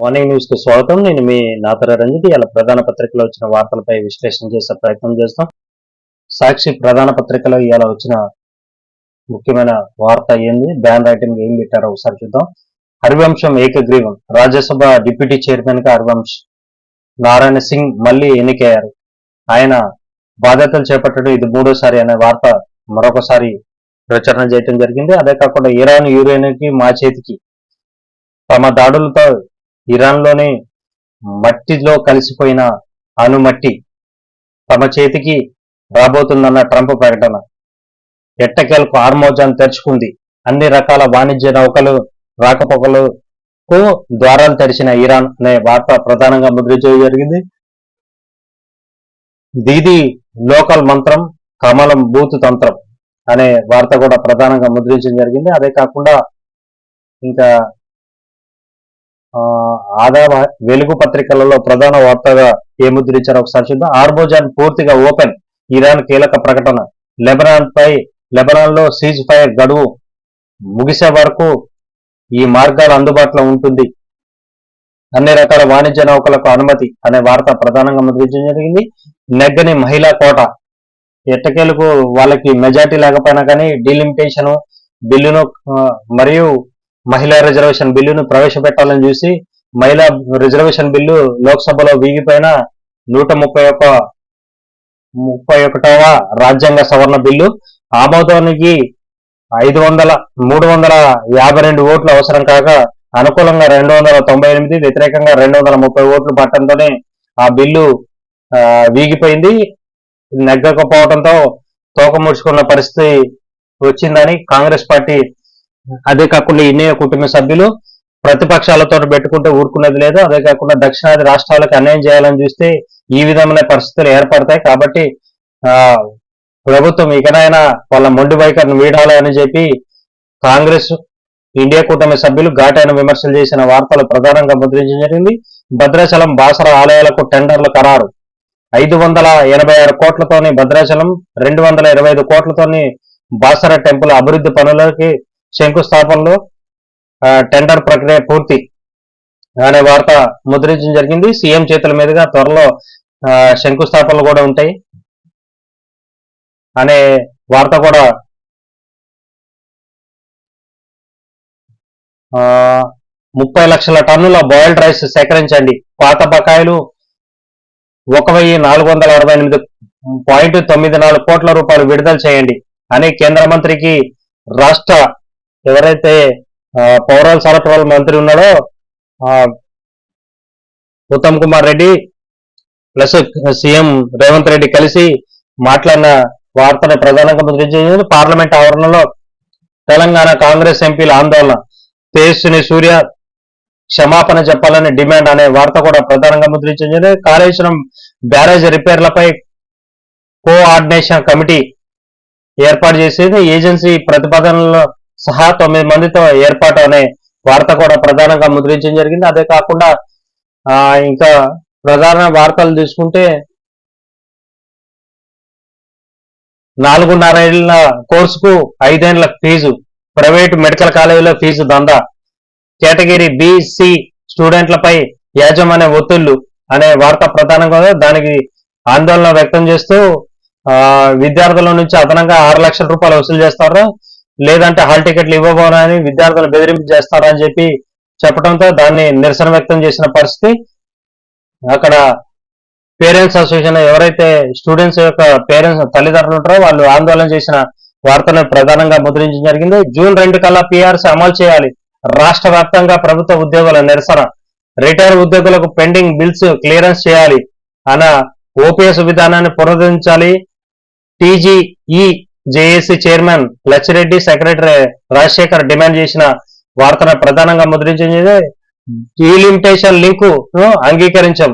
Morning news కు స్వాగతం. నేను మీ నాతర రంజిత్. ఇలా ప్రధాన పత్రికలో వచ్చిన వార్తలపై విశ్లేషణ చేసే ప్రయత్నం చేస్తాం. సాక్షి ప్రధాన పత్రికలో ఇవాళ వచ్చిన ముఖ్యమైన వార్త ఏంది, బ్యాన్ రైటింగ్ ఏం పెట్టారో ఒకసారి చూద్దాం. హరివంశం ఏకగ్రీవం. రాజ్యసభ డిప్యూటీ చైర్మన్ గా హరివంశ్ నారాయణ సింగ్ మళ్లీ ఎన్నికయ్యారు. ఆయన బాధ్యతలు చేపట్టడం ఇది మూడోసారి అనే వార్త మరొకసారి ప్రచారణ చేయడం జరిగింది. అదే కాకుండా ఇరాన్ యురేనియంకి మా చేతికి, తమ దాడులతో ఇరాన్లోని మట్టిలో కలిసిపోయిన అణుమట్టి తమ చేతికి రాబోతుందన్న ట్రంప్ ప్రకటన. ఎట్టకేలకు హార్మోజాన్ తెరుచుకుంది. అన్ని రకాల వాణిజ్య నౌకలు రాకపోకలకు ద్వారాలు తెరిచిన ఇరాన్ అనే వార్త ప్రధానంగా ముద్రించడం జరిగింది. దీది లోకల్ మంత్రం, కమలం బూత్ తంత్రం అనే వార్త కూడా ప్రధానంగా ముద్రించడం జరిగింది. అదే కాకుండా ఇంకా వెలుగు పత్రికలలో ప్రధాన వార్తగా ఏ ముద్రించారో ఒకసారి చూద్దాం. హార్మోజాన్ పూర్తిగా ఓపెన్, ఇరాన్ కీలక ప్రకటన. లెబనాన్ లో సీజ్ ఫైర్ గడువు ముగిసే వరకు ఈ మార్గాలు అందుబాటులో ఉంటుంది. అన్ని రకాల వాణిజ్య నౌకలకు అనుమతి అనే వార్త ప్రధానంగా ముద్రించడం జరిగింది. నెగ్గని మహిళా కోట. ఎట్టకేలకు వాళ్ళకి మెజార్టీ లేకపోయినా కానీ డీలిమిటేషన్ బిల్లును మరియు మహిళా రిజర్వేషన్ బిల్లును ప్రవేశపెట్టాలని చూసి మహిళా రిజర్వేషన్ బిల్లు లోక్సభలో వీగిపోయిన 131వ రాజ్యాంగ సవరణ బిల్లు ఆమోదానికి 352 ఓట్లు అవసరం కాగా అనుకూలంగా 298, వ్యతిరేకంగా 230 ఓట్లు పట్టడంతోనే ఆ బిల్లు వీగిపోయింది. నెగ్గకపోవడంతో తోక ముడుచుకున్న పరిస్థితి వచ్చిందని కాంగ్రెస్ పార్టీ, అదే కాకుండా ఇన్నే కుటుంబ సభ్యులు ప్రతిపక్షాలతో పెట్టుకుంటే ఊరుకునేది లేదు. అదే కాకుండా దక్షిణాది రాష్ట్రాలకు అన్యాయం చేయాలని చూస్తే ఈ విధమైన పరిస్థితులు ఏర్పడతాయి. కాబట్టి ప్రభుత్వం ఇకనైనా వాళ్ళ మొండి వైఖరిని వీడాలి అని చెప్పి కాంగ్రెస్, ఇండియా కూటమి సభ్యులు ఘాటైన విమర్శలు చేసిన వార్తలు ప్రధానంగా ముద్రించడం జరిగింది. భద్రాచలం బాసర ఆలయాలకు టెండర్లు ఖరారు. 586 కోట్లతోని భద్రాచలం, 225 కోట్లతోని బాసర టెంపుల్ అభివృద్ధి పనులకి శంకుస్థాపనలో టెండర్ ప్రక్రియ పూర్తి అనే వార్త ముద్రించడం జరిగింది. సీఎం చేతుల మీదుగా త్వరలో శంకుస్థాపనలు కూడా ఉంటాయి అనే వార్త కూడా 30 లక్షల టన్నుల బాయిల్డ్ రైస్ సేకరించండి. పాత బకాయిలు 1468.94 కోట్ల రూపాయలు విడుదల చేయండి అని కేంద్ర మంత్రికి రాష్ట్ర ఎవరైతే పౌరాల సరఫరాల మంత్రి ఉన్నాడో ఉత్తమ్ కుమార్ రెడ్డి ప్లస్ సీఎం రేవంత్ రెడ్డి కలిసి మాట్లాడిన వార్తను ప్రధానంగా ముద్రించింది. పార్లమెంట్ ఆవరణలో తెలంగాణ కాంగ్రెస్ ఎంపీల ఆందోళన. తేజస్విని సూర్య క్షమాపణ చెప్పాలని డిమాండ్ అనే వార్త కూడా ప్రధానంగా ముద్రించింది. కాళేశ్వరం బ్యారేజ్ రిపేర్లపై కోఆర్డినేషన్ కమిటీ ఏర్పాటు చేసేది. ఏజెన్సీ ప్రతిపాదనలో సహా 9 మందితో ఏర్పాటు అనే వార్త కూడా ప్రధానంగా ముద్రించడం జరిగింది. అదే కాకుండా ఇంకా ప్రధాన వార్తలు తీసుకుంటే 4.5 ఏళ్ల కోర్సుకు 5 ఏళ్ల ఫీజు, ప్రైవేటు మెడికల్ కాలేజీలో ఫీజు దందా, కేటగిరీ బిసి స్టూడెంట్లపై యాజమాన్య ఒత్తిళ్లు అనే వార్త ప్రధానంగా దానికి ఆందోళన వ్యక్తం చేస్తూ విద్యార్థుల నుంచి అదనంగా 6 లక్షల రూపాయలు వసూలు చేస్తారా, లేదంటే హాల్ టికెట్లు ఇవ్వబోనని విద్యార్థులు బెదిరింపు చేస్తారని చెప్పి చెప్పడంతో దాన్ని నిరసన వ్యక్తం చేసిన పరిస్థితి. అక్కడ పేరెంట్స్ అసోసియేషన్ ఎవరైతే స్టూడెంట్స్ యొక్క పేరెంట్స్ తల్లిదండ్రులు ఉంటారో వాళ్ళు ఆందోళన చేసిన వార్తను ప్రధానంగా ముద్రించడం జరిగింది. జూన్ 2 కల్లా పిఆర్సీ అమలు చేయాలి. రాష్ట్ర వ్యాప్తంగా ప్రభుత్వ ఉద్యోగుల నిరసన. రిటైర్ ఉద్యోగులకు పెండింగ్ బిల్స్ క్లియరెన్స్ చేయాలి అన్న ఓపీఎస్ విధానాన్ని పునరుద్ధరించాలి. TGE JAC chairman Lachireddy, secretary Rajasekhar demand చేసిన వార్తను ప్రధానంగా ముద్రించింది. డీలిమిటేషన్ లింకు అంగీకరించాం.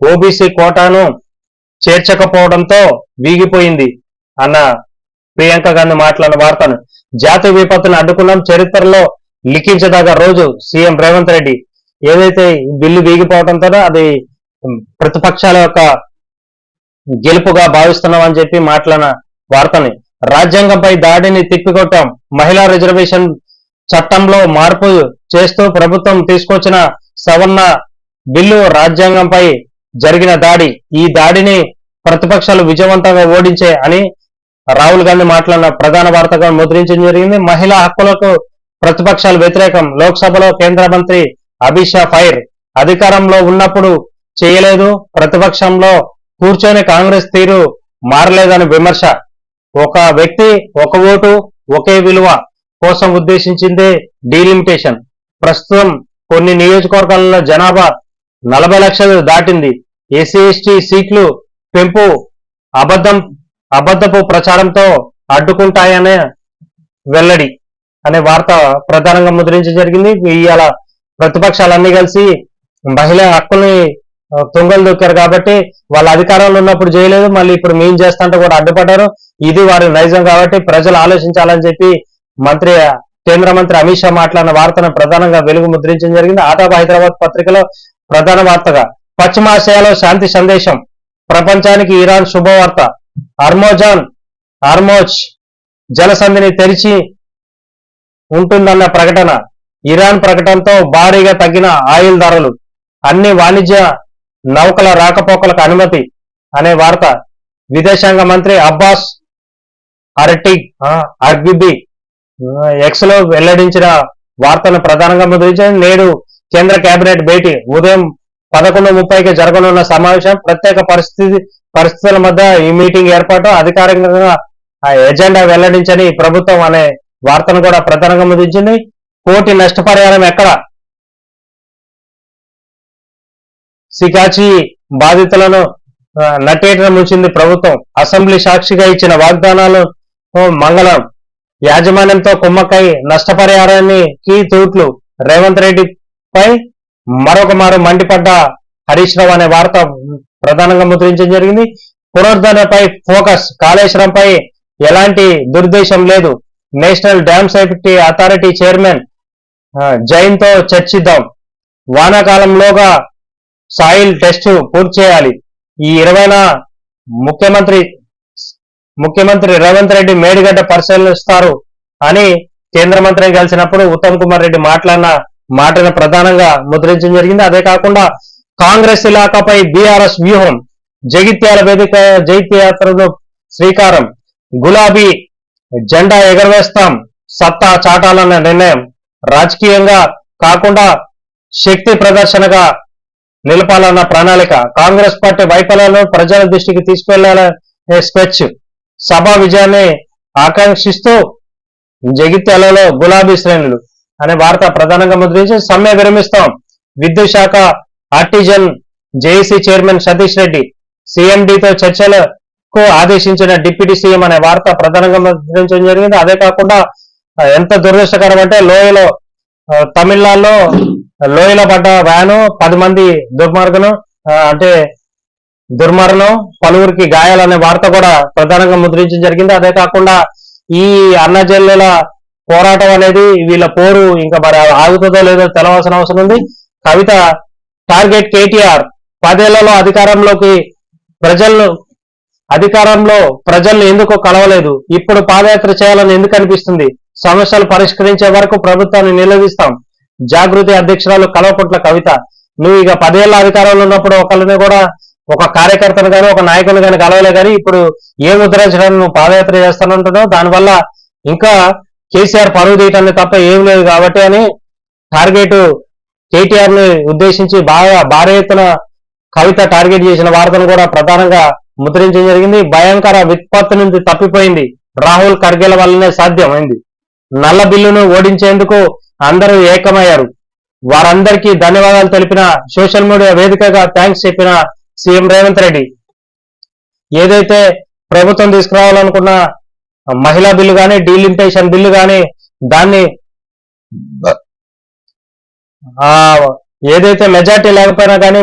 ఓబీసీ కోటాను చేర్చకపోవడంతో వీగిపోయింది అన్న ప్రియాంక గాంధీ మాట్లాడిన వార్తను. జాతీయ విపత్తును అడ్డుకున్నాం, చరిత్రలో లిఖించదగ్గ రోజు సీఎం రేవంత్ రెడ్డి. ఏదైతే బిల్లు వీగిపోవడంతో అది ప్రతిపక్షాల యొక్క గెలుపుగా భావిస్తున్నామని చెప్పి మాట్లాడిన వార్తని. రాజ్యాంగంపై దాడిని తిప్పికొట్టాం. మహిళా రిజర్వేషన్ చట్టంలో మార్పు చేస్తూ ప్రభుత్వం తీసుకొచ్చిన సవరణ బిల్లు రాజ్యాంగంపై జరిగిన దాడి. ఈ దాడిని ప్రతిపక్షాలు విజయవంతంగా ఓడించే అని రాహుల్ గాంధీ మాట్లాడిన ప్రధాన వార్తగా ముద్రించడం జరిగింది. మహిళా హక్కులకు ప్రతిపక్షాలు వ్యతిరేకం. లోక్సభలో కేంద్ర మంత్రి అమిత్ షా ఫైర్. అధికారంలో ఉన్నప్పుడు చేయలేదు, ప్రతిపక్షంలో కూర్చొని కాంగ్రెస్ తీరు మారలేదని విమర్శ. ఒక వ్యక్తి ఒక ఓటు ఒకే విలువ కోసం ఉద్దేశించిందే డీలిమిటేషన్. ప్రస్తుతం కొన్ని నియోజకవర్గాలలో జనాభా 40 లక్షలు దాటింది. ఎస్సీ ఎస్టీ సీట్లు పెంపు అబద్ధపు ప్రచారంతో అడ్డుకుంటాయనే వెల్లడి అనే వార్త ప్రధానంగా ముద్రించడం జరిగింది. ఇవాళ ప్రతిపక్షాలన్నీ కలిసి మహిళా హక్కుల్ని తుంగలు దొక్కారు కాబట్టి వాళ్ళ అధికారంలో ఉన్నప్పుడు చేయలేదు, మళ్ళీ ఇప్పుడు మేము చేస్తుంటే కూడా అడ్డుపడ్డారు. ఇది వారి నైజం కాబట్టి ప్రజలు ఆలోచించాలని చెప్పి కేంద్ర మంత్రి అమిత్ షా మాట్లాడిన వార్తను ప్రధానంగా వెలుగు ముద్రించడం జరిగింది. ఆదాబ్ హైదరాబాద్ పత్రికలో ప్రధాన వార్తగా పశ్చిమాసియాలో శాంతి సందేశం, ప్రపంచానికి ఇరాన్ శుభవార్త. హార్మోజ్ జలసంధిని తెరిచి ఉంటుందన్న ప్రకటన. ఇరాన్ ప్రకటనతో భారీగా తగ్గిన ఆయిల్ ధరలు. అన్ని వాణిజ్య నౌకల రాకపోకలకు అనుమతి అనే వార్త. విదేశాంగ మంత్రి అబ్బాస్ అర్గిబి ఎక్స్ లో వెల్లడించిన వార్తను ప్రధానంగా ముద్రించారు. నేడు కేంద్ర కేబినెట్ భేటీ. ఉదయం 11:30కి జరగనున్న సమావేశం. ప్రత్యేక పరిస్థితుల మధ్య ఈ మీటింగ్ ఏర్పాటు. అధికారికంగా ఎజెండా వెల్లడించని ప్రభుత్వం అనే వార్తను కూడా ప్రధానంగా ముద్రించింది. కోటి నష్టపరిహారం ఎక్కడ? సికాచి బాధితులను నట్టేట ముంచింది ప్రభుత్వం. అసెంబ్లీ సాక్షిగా ఇచ్చిన వాగ్దానాలు మంగళం. యాజమాన్యంతో కుమ్మక్కై నష్టపరిహారానికి తూట్లు. రేవంత్ రెడ్డిపై మరొక మారు మండిపడ్డ హరీష్ రావు అనే వార్త ప్రధానంగా ముద్రించడం జరిగింది. పునరుద్ధరణపై ఫోకస్. కాళేశ్వరంపై ఎలాంటి దురుద్దేశం లేదు. National dam safety authority chairman Jain తో చర్చిద్దాం. వానాకాలంలోగా సాయిల్ టెస్ట్ పూర్తి చేయాలి. ఈ 20న ముఖ్యమంత్రి రేవంత్ రెడ్డి మేడిగడ్డ పరిశీలిస్తారు అని కేంద్ర మంత్రిని కలిసినప్పుడు ఉత్తమ్ కుమార్ రెడ్డి మాట్లాడిన మాటను ప్రధానంగా ముద్రించడం జరిగింది. అదే కాకుండా కాంగ్రెస్ ఇలాకాపై బీఆర్ఎస్ వ్యూహం. జగిత్యాల వేదిక జైత్యాత్రను శ్రీకారం. గులాబీ జెండా ఎగరవేస్తాం, సత్తా చాటాలన్న నిర్ణయం. రాజకీయంగా కాకుండా శక్తి ప్రదర్శనగా నిలపాలన్న ప్రణాళిక. కాంగ్రెస్ పార్టీ వైఫల్యాలను ప్రజల దృష్టికి తీసుకెళ్లాలనే స్కెచ్. సభా విజయాన్ని ఆకాంక్షిస్తూ జగిత్యాలలో గులాబీ శ్రేణులు అనే వార్త ప్రధానంగా ముద్రించి సమ్మె విరమిస్తాం. విద్యుత్ శాఖ artisan JAC chairman Satish Reddy సీఎండీతో చర్చలకు ఆదేశించిన డిప్యూటీ సీఎం అనే వార్త ప్రధానంగా ముద్రించడం జరిగింది. అదే కాకుండా ఎంత దురదృష్టకరం అంటే తమిళనాడులో లోయలో పడ్డ వ్యాను 10 మంది దుర్మరణం, పలువురికి గాయాలనే వార్త కూడా ప్రధానంగా ముద్రించడం జరిగింది. అదే కాకుండా ఈ అన్నజల్లుల పోరాటం అనేది వీళ్ళ పోరు ఇంకా మరి ఆగుతుందో లేదో తెలవాల్సిన అవసరం ఉంది. కవిత టార్గెట్ కేటీఆర్. 10 ఏళ్లలో అధికారంలో ప్రజలను ఎందుకు కలవలేదు? ఇప్పుడు పాదయాత్ర చేయాలని ఎందుకు అనిపిస్తుంది? సమస్యలు పరిష్కరించే వరకు ప్రభుత్వాన్ని నిలదీస్తాం. జాగృతి అధ్యక్షురాలు కల్వకుంట్ల కవిత. నువ్వు ఇక 10 ఏళ్ల అధికారంలో ఉన్నప్పుడు ఒకరిని కూడా ఒక కార్యకర్తను కానీ ఒక నాయకుని కానీ కలవలే కానీ ఇప్పుడు ఏం ఉద్ధరించడానికి నువ్వు పాదయాత్ర చేస్తానంటున్నావు. దానివల్ల ఇంకా కేసీఆర్ పరువు తీయటాన్ని తప్ప ఏం లేదు కాబట్టి అని టార్గెట్ కేటీఆర్ ని ఉద్దేశించి భారీ ఎత్తున కవిత టార్గెట్ చేసిన వార్తను కూడా ప్రధానంగా ముద్రించడం జరిగింది. భయంకర విపత్తు నుంచి తప్పిపోయింది. రాహుల్ ఖర్గేల వల్లనే సాధ్యమైంది. నల్ల బిల్లును ఓడించేందుకు అందరూ ఏకమయ్యారు. వారందరికీ ధన్యవాదాలు తెలిపిన సోషల్ మీడియా వేదికగా థ్యాంక్స్ చెప్పిన సీఎం రేవంత్ రెడ్డి. ఏదైతే ప్రభుత్వం తీసుకురావాలనుకున్న మహిళా బిల్లు కానీ డీలిమిటేషన్ బిల్లు కానీ దాన్ని ఏదైతే మెజార్టీ లేకపోయినా కానీ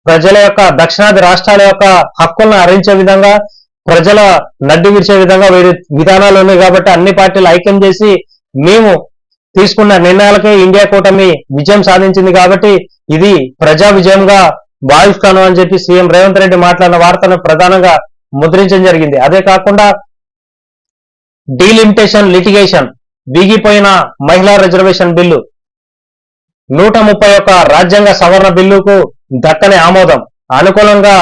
ప్రజల యొక్క దక్షిణాది రాష్ట్రాల యొక్క హక్కులను హరించే విధంగా ప్రజల నడ్డి విరిచే విధంగా విధానాలు ఉన్నాయి కాబట్టి అన్ని పార్టీలు ఐక్యం చేసి మేము తీసుకున్న నిర్ణయాలకే ఇండియా కూటమి విజయం సాధించింది కాబట్టి ఇది ప్రజా విజయంగా భావిస్తాను అని చెప్పి సీఎం రేవంత్ రెడ్డి మాట్లాడిన వార్తను ప్రధానంగా ముద్రించడం జరిగింది. అదే కాకుండా డీలిమిటేషన్ లిటిగేషన్ వీగిపోయిన మహిళా రిజర్వేషన్ బిల్లు 131 రాజ్యాంగ సవరణ బిల్లుకు దక్కని ఆమోదం, అనుకూలంగా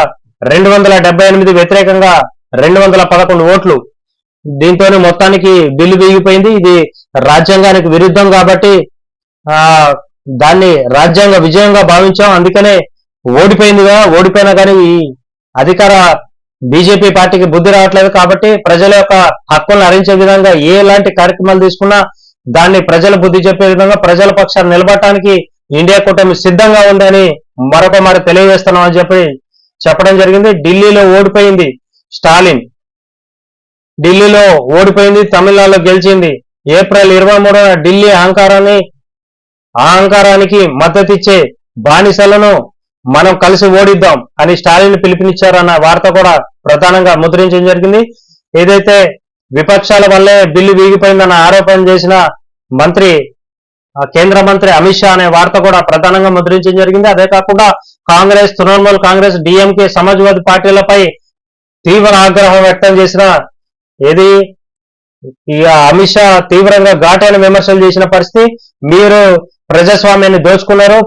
278, వ్యతిరేకంగా 211 ఓట్లు. దీంతో మొత్తానికి బిల్లు వీగిపోయింది. ఇది రాజ్యాంగానికి విరుద్ధం కాబట్టి ఆ దాన్ని రాజ్యాంగ విజయంగా భావించాం. అందుకనే ఓడిపోయినా కానీ ఈ అధికార బీజేపీ పార్టీకి బుద్ధి రావట్లేదు. కాబట్టి ప్రజల యొక్క హక్కులను హరించే విధంగా ఎలాంటి కార్యక్రమాలు తీసుకున్నా దాన్ని ప్రజల బుద్ధి చెప్పే విధంగా ప్రజల పక్షాన్ని నిలబడటానికి ఇండియా కూటమి సిద్ధంగా ఉందని మరొక మరి తెలియజేస్తున్నాం అని చెప్పడం జరిగింది. ఢిల్లీలో ఓడిపోయింది స్టాలిన్, ఢిల్లీలో ఓడిపోయింది, తమిళనాడులో గెలిచింది. ఏప్రిల్ 23న ఢిల్లీ అహంకారానికి మద్దతిచ్చే బానిసలను మనం కలిసి ఓడిద్దాం అని స్టాలిన్ పిలుపునిచ్చారన్న వార్త కూడా ప్రధానంగా ముద్రించడం జరిగింది. ఏదైతే విపక్షాల వల్లే బిల్లు వీగిపోయిందన్న ఆరోపణ చేసిన కేంద్ర మంత్రి అమిత్ షా అనే వార్త కూడా ప్రధానంగా ముద్రించడం జరిగింది. అదే కాకుండా కాంగ్రెస్, తృణమూల్ కాంగ్రెస్, డిఎంకే, సమాజ్వాదీ పార్టీలపై తీవ్ర ఆగ్రహం వ్యక్తం చేసిన అమిత్ షా తీవ్రంగా ఘాటైన విమర్శలు చేసిన పరిస్థితి. మీరు ప్రజాస్వామ్యాన్ని దోచుకున్నారు,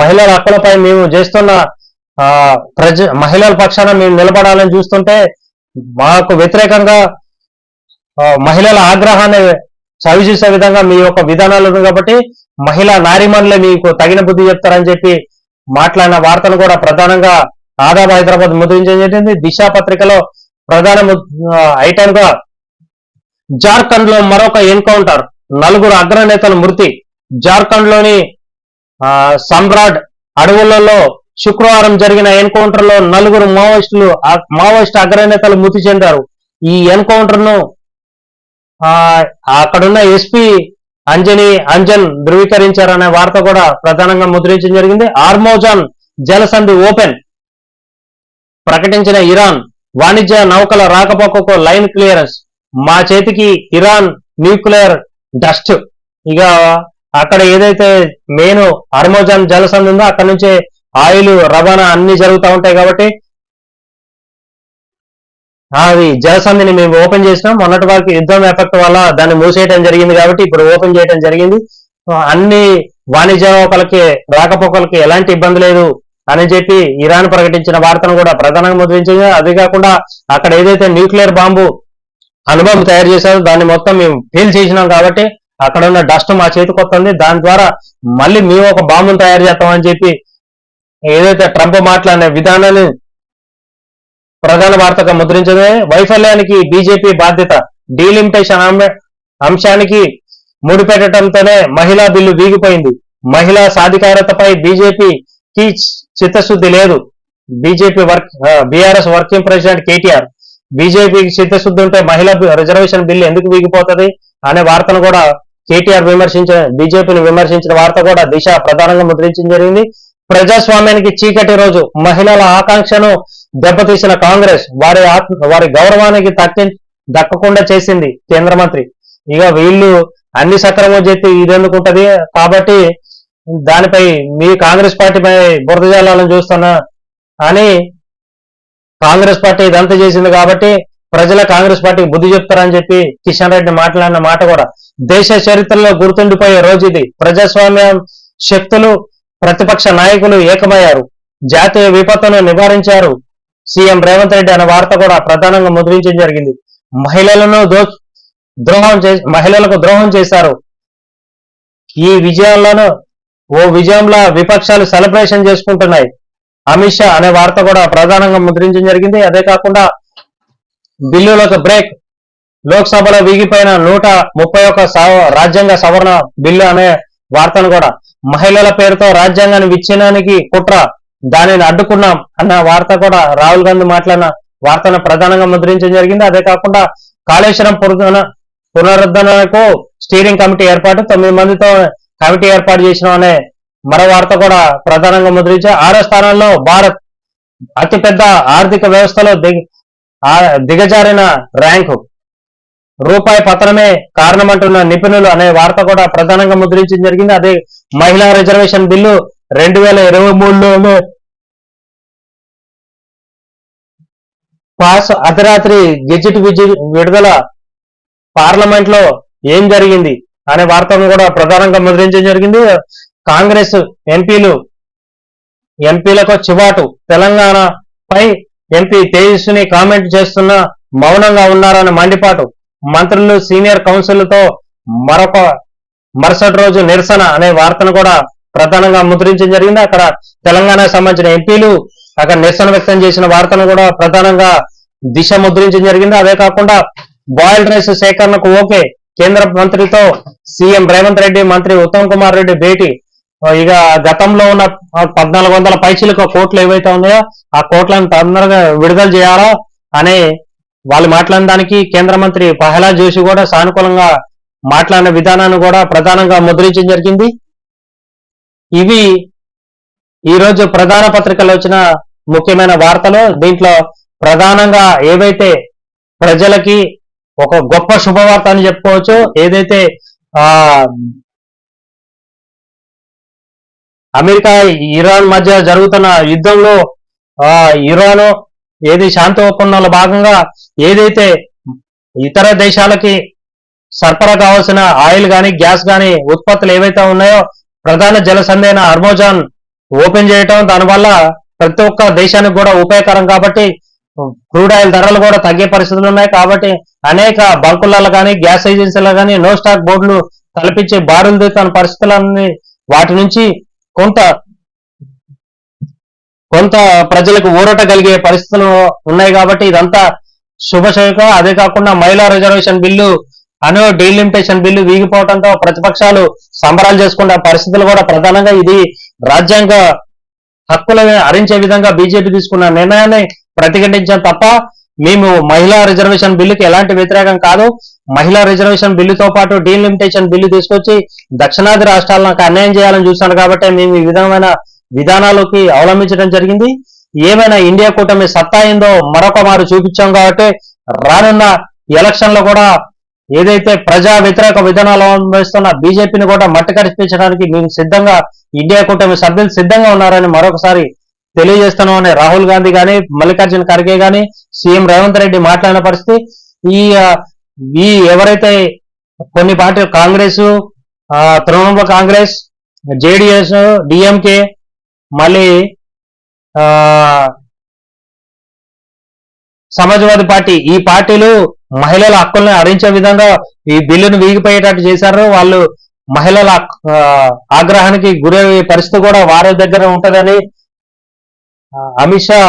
మహిళల హక్కులపై మేము చేస్తున్న మహిళల పక్షాన మేము నిలబడాలని చూస్తుంటే మాకు వ్యతిరేకంగా మహిళల ఆగ్రహాన్ని చవి చూసే విధంగా మీ యొక్క విధానాలు ఉంది కాబట్టి మహిళా నారీమణులే మీకు తగిన బుద్ధి చెప్తారని చెప్పి మాట్లాడిన వార్తను కూడా ప్రధానంగా ఆదాబ్ హైదరాబాద్ ముద్రించడం జరిగింది. దిశ పత్రికలో ప్రధాన ఐటమ్ గా జార్ఖండ్ లో మరొక ఎన్కౌంటర్, 4 అగ్రనేతల మృతి. జార్ఖండ్ లోని సమ్రాట్ అడవులలో శుక్రవారం జరిగిన ఎన్కౌంటర్ లో 4 మావోయిస్టు అగ్రనేతలు మృతి చెందారు. ఈ ఎన్కౌంటర్ ను అక్కడున్న ఎస్పీ అంజన్ ధృవీకరించారనే వార్త కూడా ప్రధానంగా ముద్రించడం జరిగింది. హార్మోజాన్ జలసంధి ఓపెన్ ప్రకటించిన ఇరాన్, వాణిజ్య నౌకల రాకపోకకు లైన్ క్లియరెన్స్. మా చేతికి ఇరాన్ న్యూక్లియర్ డస్ట్. ఇక అక్కడ ఏదైతే మెయిన్ హార్మోజాన్ జలసంధి ఉందో అక్కడ నుంచే ఆయిల్ రవాణా అన్ని జరుగుతూ ఉంటాయి కాబట్టి అది జలసంధిని మేము ఓపెన్ చేసినాం. మొన్నటి వరకు యుద్ధం ఎఫెక్ట్ వల్ల దాన్ని మూసేయడం జరిగింది కాబట్టి ఇప్పుడు ఓపెన్ చేయడం జరిగింది. అన్ని వాణిజ్య నౌకలకి రాకపోకలకి ఎలాంటి ఇబ్బంది లేదు అని చెప్పి ఇరాన్ ప్రకటించిన వార్తను కూడా ప్రధానంగా ముద్రించింది. అదే కాకుండా అక్కడ ఏదైతే న్యూక్లియర్ బాంబు అనుభవం తయారు చేశారో దాన్ని మొత్తం మేము ఫెయిల్ చేసినాం కాబట్టి అక్కడ ఉన్న డస్ట్ మా చేతికి వస్తుంది, దాని ద్వారా మళ్ళీ మేము ఒక బాంబును తయారు చేస్తామని చెప్పి ఏదైతే ట్రంప్ మాట్లాడిన విధానాన్ని ప్రధాన వార్తగా ముద్రించదే. వైఫల్యానికి బీజేపీ బాధ్యత, డీలిమిటేషన్ అంశానికి ముడిపెట్టడంతోనే మహిళా బిల్లు వీగిపోయింది. మహిళా సాధికారతపై బీజేపీకి చిత్తశుద్ధి లేదు. బీఆర్ఎస్ వర్కింగ్ ప్రెసిడెంట్ కేటీఆర్, బీజేపీకి చిత్తశుద్ధి ఉంటే మహిళా రిజర్వేషన్ బిల్లు ఎందుకు వీగిపోతుంది అనే వార్తను కూడా కేటీఆర్ బీజేపీని విమర్శించిన వార్త కూడా దిశ ప్రధానంగా ముద్రించడం జరిగింది. ప్రజాస్వామ్యానికి చీకటి రోజు, మహిళల ఆకాంక్షను దెబ్బతీసిన కాంగ్రెస్ వారి గౌరవానికి దక్కకుండా చేసింది కేంద్ర మంత్రి. ఇక వీళ్ళు అన్ని సక్రమం చేస్తే ఇదెందుకుంటది కాబట్టి దానిపై మీ కాంగ్రెస్ పార్టీపై బురద జల్లాలని చూస్తున్నా అని కాంగ్రెస్ పార్టీ ఇదంతా చేసింది కాబట్టి ప్రజల కాంగ్రెస్ పార్టీకి బుద్ధి చెప్తారని చెప్పి కిషన్ రెడ్డి మాట్లాడిన మాట కూడా దేశ చరిత్రలో గుర్తుండిపోయే రోజు ఇది. ప్రజాస్వామ్య శక్తులు, ప్రతిపక్ష నాయకులు ఏకమయ్యారు, జాతీయ విపత్తును నివారించారు సీఎం రేవంత్ రెడ్డి అనే వార్త కూడా ప్రధానంగా ముద్రించడం జరిగింది. మహిళలకు ద్రోహం చేశారు. ఈ విజయంలో విపక్షాలు సెలబ్రేషన్ చేసుకుంటున్నాయి అమిత్ షా అనే వార్త కూడా ప్రధానంగా ముద్రించడం జరిగింది. అదే కాకుండా బిల్లులకు బ్రేక్, లోక్సభలో వీగిపోయిన 131 రాజ్యాంగ సవరణ బిల్లు అనే వార్తను కూడా మహిళల పేరుతో రాజ్యాంగాన్ని విచ్ఛిన్నానికి కుట్ర, దానిని అడ్డుకున్నాం అన్న వార్త కూడా రాహుల్ గాంధీ మాట్లాడిన వార్తను ప్రధానంగా ముద్రించడం జరిగింది. అదే కాకుండా కాళేశ్వరం పునరుద్ధరణకు స్టీరింగ్ కమిటీ ఏర్పాటు, 9 మందితో కమిటీ ఏర్పాటు చేసిన అనే మరో వార్త కూడా ప్రధానంగా ముద్రించారు. 6వ స్థానంలో భారత్, అతిపెద్ద ఆర్థిక వ్యవస్థలో దిగజారిన ర్యాంకు, రూపాయి పతనమే కారణమంటున్న నిపుణులు అనే వార్త కూడా ప్రధానంగా ముద్రించడం జరిగింది. అదే మహిళా రిజర్వేషన్ బిల్లు 2023లోనే పాస్, అర్ధరాత్రి గెజిట్ విడుదల, పార్లమెంట్ లో ఏం జరిగింది అనే వార్తను కూడా ప్రధానంగా ముద్రించడం జరిగింది. కాంగ్రెస్ ఎంపీలకు చివాటు. తెలంగాణపై ఎంపీ తేజస్విని కామెంట్ చేస్తున్న మౌనంగా ఉన్నారని మండిపాటు. మంత్రులు సీనియర్ కౌన్సిల్తో మరుసటి రోజు నిరసన అనే వార్తను కూడా ప్రధానంగా ముద్రించడం జరిగింది. అక్కడ తెలంగాణకు సంబంధించిన ఎంపీలు అక్కడ నిరసన వ్యక్తం చేసిన వార్తను కూడా ప్రధానంగా దిశ ముద్రించడం జరిగింది. అదే కాకుండా బాయిల్డ్ రైస్ సేకరణకు ఓకే, కేంద్ర మంత్రితో సీఎం రేవంత్ రెడ్డి, మంత్రి ఉత్తమ్ కుమార్ రెడ్డి భేటీ. ఇక గతంలో ఉన్న 1400 పైచిలకు కోట్లు ఏవైతే ఉన్నాయో ఆ కోట్లను తొందరగా విడుదల చేయాలా అనే వాళ్ళు మాట్లాడిన దానికి కేంద్ర మంత్రి ప్రహ్లాద్ జోషి కూడా సానుకూలంగా మాట్లాడిన విధానాన్ని కూడా ప్రధానంగా ముద్రించడం జరిగింది. ఇవి ఈ రోజు ప్రధాన పత్రికలో వచ్చిన ముఖ్యమైన వార్తలు. దీంట్లో ప్రధానంగా ఏవైతే ప్రజలకి ఒక గొప్ప శుభవార్త అని చెప్పుకోవచ్చు, ఏదైతే అమెరికా ఇరాన్ మధ్య జరుగుతున్న యుద్ధంలో ఇరాన్ శాంతి ఒప్పందంలో భాగంగా ఏదైతే ఇతర దేశాలకి సరఫరా కావాల్సిన ఆయిల్ గాని గ్యాస్ గాని ఉత్పత్తులు ఏవైతే ఉన్నాయో ప్రధాన జలసంధి అయిన హార్మోజాన్ ఓపెన్ చేయటం, దానివల్ల ప్రతి ఒక్క దేశానికి కూడా ఉపయోగకరం. కాబట్టి క్రూడ్ ఆయిల్ ధరలు కూడా తగ్గే పరిస్థితులు ఉన్నాయి. కాబట్టి అనేక బంకులలో కానీ గ్యాస్ ఏజెన్సీలలో కానీ నో స్టాక్ బోర్డులు కల్పించి బారులు తీస్తున్న పరిస్థితులన్నీ వాటి నుంచి కొంత ప్రజలకు ఊరట కలిగే పరిస్థితులు ఉన్నాయి. కాబట్టి ఇదంతా శుభశకం. అదే కాకుండా మహిళా రిజర్వేషన్ బిల్లు డీలిమిటేషన్ బిల్లు వీగిపోవడంతో ప్రతిపక్షాలు సంబరాలు చేసుకునే పరిస్థితులు కూడా ప్రధానంగా ఇది రాజ్యాంగ హక్కులను హరించే విధంగా బీజేపీ తీసుకున్న నిర్ణయాన్ని ప్రతిఘటించాం తప్ప మేము మహిళా రిజర్వేషన్ బిల్లుకి ఎలాంటి వ్యతిరేకం కాదు. మహిళా రిజర్వేషన్ బిల్లుతో పాటు డీలిమిటేషన్ బిల్లు తీసుకొచ్చి దక్షిణాది రాష్ట్రాలకు అన్యాయం చేయాలని చూస్తాను. కాబట్టి మేము ఈ విధమైన విధానాలకి అవలంబించడం జరిగింది. ఏమైనా ఇండియా కూటమి సత్తా ఏందో మరొక మారు చూపించాం. కాబట్టి రానున్న ఎలక్షన్ లో కూడా ఏదైతే ప్రజా వ్యతిరేక విధానాలు అవలంబిస్తున్న బీజేపీని కూడా మట్టి కరిపించడానికి మేము సిద్ధంగా, ఇండియా కూటమి సభ్యులు సిద్ధంగా ఉన్నారని మరొకసారి తెలియజేస్తున్నామని రాహుల్ గాంధీ గాని, మల్లికార్జున ఖర్గే గాని, సీఎం రేవంత్ రెడ్డి మాట్లాడిన పరిస్థితి. ఈ ఎవరైతే కొన్ని పార్టీలు కాంగ్రెస్, తృణమూల కాంగ్రెస్, జేడీఎస్, డిఎంకే, మళ్ళీ సమాజ్వాదీ పార్టీ, ఈ పార్టీలు మహిళల హక్కుల్ని హరించే విధంగా ఈ బిల్లును వీగిపోయేటట్టు చేశారు. వాళ్ళు మహిళల ఆగ్రహానికి గురయ్యే పరిస్థితి కూడా వారి దగ్గర ఉంటదని అమిత్ షా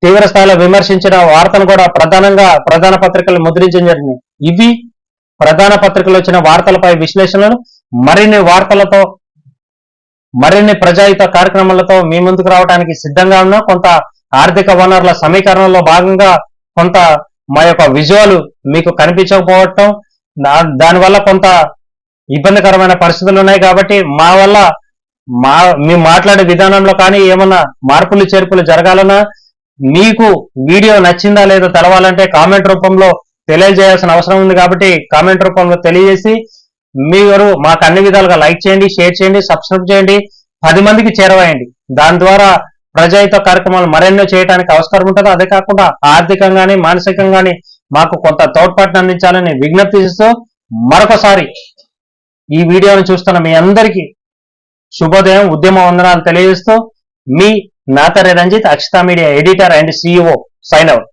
తీవ్ర స్థాయిలో విమర్శించిన వార్తను కూడా ప్రధాన పత్రికలు ముద్రించడం జరిగింది. ఇవి ప్రధాన పత్రికలు వచ్చిన వార్తలపై విశ్లేషణలు. మరిన్ని వార్తలతో, మరిన్ని ప్రజాహిత కార్యక్రమాలతో మీ ముందుకు రావడానికి సిద్ధంగా ఉన్నాం. కొంత ఆర్థిక వనరుల సమీకరణలో భాగంగా కొంత మా యొక్క విజువల్ మీకు కనిపించకపోవటం, దానివల్ల కొంత ఇబ్బందికరమైన పరిస్థితులు ఉన్నాయి. కాబట్టి మా వల్ల మేము మాట్లాడే విధానంలో కానీ ఏమన్నా మార్పులు చేర్పులు జరగాలన్నా, మీకు వీడియో నచ్చిందా లేదో తెలవాలంటే కామెంట్ రూపంలో తెలియజేయాల్సిన అవసరం ఉంది. కాబట్టి కామెంట్ రూపంలో తెలియజేసి మీరు మాకు అన్ని విధాలుగా లైక్ చేయండి, షేర్ చేయండి, సబ్స్క్రైబ్ చేయండి, 10 మందికి చేరవేయండి. దాని ద్వారా ప్రజాహిత కార్యక్రమాలు మరెన్నో చేయడానికి అవసరం ఉంటుంది. అదే కాకుండా ఆర్థికంగాని మానసికంగాని మాకు కొంత తోడ్పాటును అందించాలని విజ్ఞప్తి చేస్తూ మరొకసారి ఈ వీడియోను చూస్తున్న మీ అందరికీ శుభోదయం, ఉద్యమ వందనాలు తెలియజేస్తూ మీ నాతరే Ranjith, Akshita media editor and CEO, sign out.